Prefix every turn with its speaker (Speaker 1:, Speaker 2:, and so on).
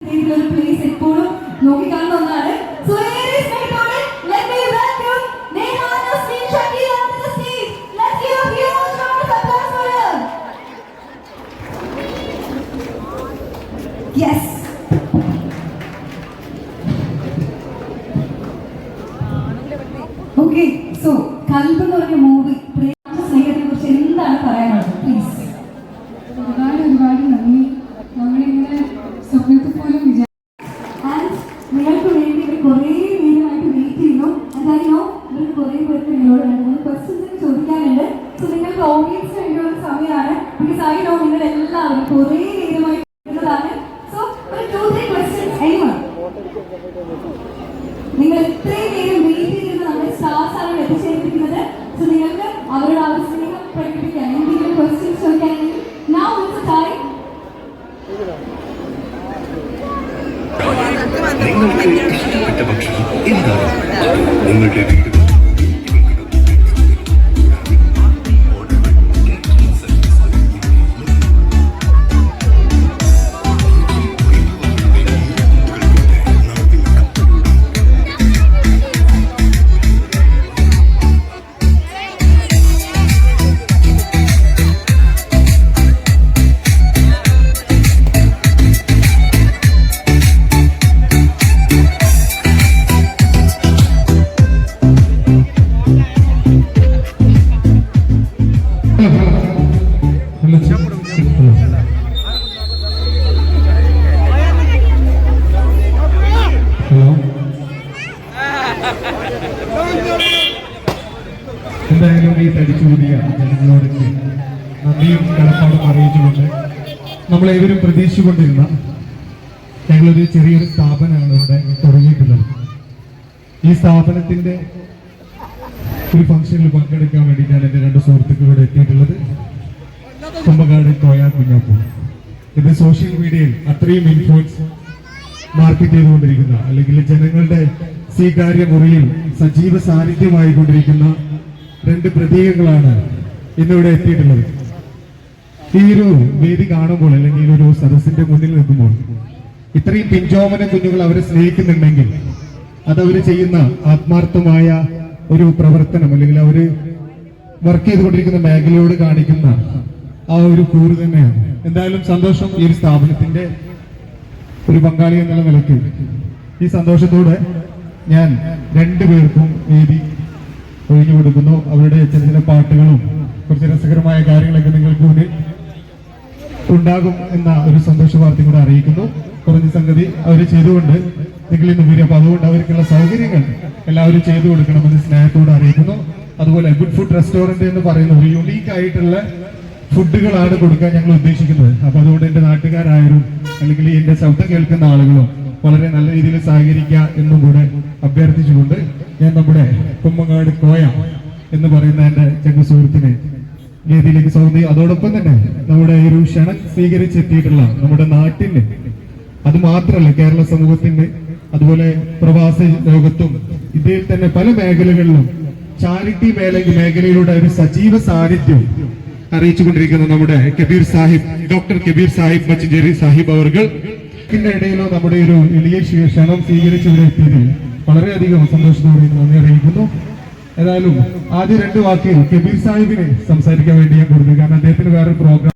Speaker 1: Place എപ്പോഴും നോക്കിക്കാണുന്ന ഒന്നാണ്. So ladies and gentlemen, let me welcome Neha Nasreen Shakir onto the stage. Let's give a huge round of applause for her. Yes. Okay, so കൽബ് എന്ന് പറഞ്ഞ movie സ്നേഹത്തെ കുറിച്ച് എന്താണ് പറയാനുള്ളത്? പ്ലീസ്.
Speaker 2: ഒരുപാട് നന്ദി. നമ്മളിങ്ങനെ സ്വപ്നത്തിൽ പോലും
Speaker 1: നിങ്ങൾക്ക് വേണ്ടി ഇവർ കുറേ നേരമായിട്ട് വെയിറ്റ് ചെയ്യുന്നു. എന്തായാലും ഇവർ കുറേ പേർക്ക് നിങ്ങളോട് രണ്ട് ക്വസ്റ്റ്യൻസ് ചോദിക്കാനുണ്ട്. സോ നിങ്ങൾക്ക് ഓഡിയൻസ് വേണ്ടിയുള്ള സമയമാണ്. ബിക്കോസ് ഐ നോ നിങ്ങൾ എല്ലാവരും കുറേ നേരമായി വരുന്നതാണ്. സോ ഒരു 2-3 ക്വസ്റ്റ്യൻസ് എനിവൺ. നിങ്ങൾ ഇത്രയും നേരം വെയിറ്റ് ചെയ്തിരുന്ന നമ്മുടെ സ്റ്റാർസ് ആണ് എത്തിച്ചേർന്നിരിക്കുന്നത്. സോ നിങ്ങൾക്ക് അവരുടെ ആ സ്നേഹം പ്രകടിപ്പിക്കാൻ എന്തെങ്കിലും questions ചോദിക്കാനെങ്കിൽ now is the time.
Speaker 3: നിങ്ങൾക്ക് ഇഷ്ടപ്പെട്ട ഭക്ഷണം എന്താണ്? നിങ്ങളുടെ വീട്ടിൽ എന്തായാലും ഈ തടിച്ചുകൂടിയ ജനങ്ങളോടൊക്കെ നന്ദിയും കടപ്പാടും അറിയിച്ചുകൊണ്ട് നമ്മളേവരും പ്രതീക്ഷിച്ചുകൊണ്ടിരുന്ന ഞങ്ങളൊരു ചെറിയൊരു സ്ഥാപനമാണ് ഇവിടെ തുടങ്ങിയിട്ടുള്ളത്. ഈ സ്ഥാപനത്തിന്റെ ഒരു ഫംഗ്ഷനിൽ പങ്കെടുക്കാൻ വേണ്ടിയിട്ടാണ് എൻ്റെ 2 സുഹൃത്തുക്കൾ ഇവിടെ എത്തിയിട്ടുള്ളത്. കുമ്പകാട് കോയ കുഞ്ഞാപ്പൂ. ഇത് സോഷ്യൽ മീഡിയയിൽ അത്രയും ഇൻഫ്ലുവൻസ് മാർക്കറ്റ് ചെയ്തുകൊണ്ടിരിക്കുന്ന അല്ലെങ്കിൽ ജനങ്ങളുടെ സ്വീകാര്യ മുറിയിൽ സജീവ സാന്നിധ്യമായി കൊണ്ടിരിക്കുന്ന 2 പ്രതീകങ്ങളാണ് ഇന്നിവിടെ എത്തിയിട്ടുള്ളത്. ഈ ഒരു വേദി കാണുമ്പോൾ അല്ലെങ്കിൽ ഒരു സദസ്സിന്റെ മുന്നിൽ നിൽക്കുമ്പോൾ ഇത്രയും പിഞ്ചോമന കുഞ്ഞുങ്ങൾ അവരെ സ്നേഹിക്കുന്നുണ്ടെങ്കിൽ അതവർ ചെയ്യുന്ന ആത്മാർത്ഥമായ ഒരു പ്രവർത്തനം അല്ലെങ്കിൽ അവര് വർക്ക് ചെയ്തുകൊണ്ടിരിക്കുന്ന മേഖലയോട് കാണിക്കുന്ന ആ ഒരു കൂറ് തന്നെയാണ്. എന്തായാലും സന്തോഷം. ഈ ഒരു സ്ഥാപനത്തിന്റെ ഒരു പങ്കാളി എന്നുള്ള നിലയ്ക്ക് ഈ സന്തോഷത്തോടെ ഞാൻ 2 പേർക്കും വേദി ഒഴിഞ്ഞു കൊടുക്കുന്നു. അവരുടെ ചില പാട്ടുകളും കുറച്ച് രസകരമായ കാര്യങ്ങളൊക്കെ നിങ്ങൾക്ക് മുന്നിൽ ഉണ്ടാകും എന്ന ഒരു സന്തോഷ വാർത്ത കൂടെ അറിയിക്കുന്നു. കുറഞ്ഞ സംഗതി അവർ ചെയ്തുകൊണ്ട് നിങ്ങൾ ഇന്ന് വരും. അപ്പൊ അതുകൊണ്ട് അവർക്കുള്ള സൗകര്യങ്ങൾ എല്ലാവരും ചെയ്തു കൊടുക്കണമെന്ന് സ്നേഹത്തോട് അറിയിക്കുന്നു. അതുപോലെ ഗുഡ് ഫുഡ് റെസ്റ്റോറന്റ് എന്ന് പറയുന്ന ഒരു യുണീക്ക് ആയിട്ടുള്ള ഫുഡുകളാണ് കൊടുക്കാൻ ഞങ്ങൾ ഉദ്ദേശിക്കുന്നത്. അപ്പൊ അതുകൊണ്ട് എന്റെ നാട്ടുകാരായാലും അല്ലെങ്കിൽ എന്റെ ശബ്ദം കേൾക്കുന്ന ആളുകളും വളരെ നല്ല രീതിയിൽ സഹകരിക്കുക എന്നും കൂടെ അഭ്യർത്ഥിച്ചുകൊണ്ട് ഞാൻ നമ്മുടെ കുമ്പങ്ങാട് കോയ എന്ന് പറയുന്ന എന്റെ ചങ്ക സുഹൃത്തിനെ വേദിയിലേക്ക് സ്വാഗതം. അതോടൊപ്പം തന്നെ നമ്മുടെ ഒരു ക്ഷണം സ്വീകരിച്ചെത്തിയിട്ടുള്ള നമ്മുടെ നാട്ടിന്റെ, അത് മാത്രമല്ല കേരള സമൂഹത്തിന്റെ, അതുപോലെ പ്രവാസ ലോകത്തും ഇതിൽ തന്നെ പല മേഖലകളിലും ചാരിറ്റി മേഖലയിലൂടെ ഒരു സജീവ സാന്നിധ്യം അറിയിച്ചുകൊണ്ടിരിക്കുന്ന നമ്മുടെ കബീർ സാഹിബ്, ഡോക്ടർ കബീർ സാഹിബ് മച്ചിഞ്ചേരി സാഹിബ് അവർകൾ ഇതിന്റെ ഇടയിലോ നമ്മുടെ ഒരു എളിയ ക്ഷണം സ്വീകരിച്ചിവിടെ എത്തിയതിൽ വളരെയധികം സന്തോഷത്തോടെ നന്ദി അറിയിക്കുന്നു. ഏതായാലും ആദ്യ 2 വാക്കുകൾ കബീർ സാഹിബിനെ സംസാരിക്കാൻ വേണ്ടി ഞാൻ കൊടുത്തു. കാരണം അദ്ദേഹത്തിന് വേറെ പ്രോഗ്രാം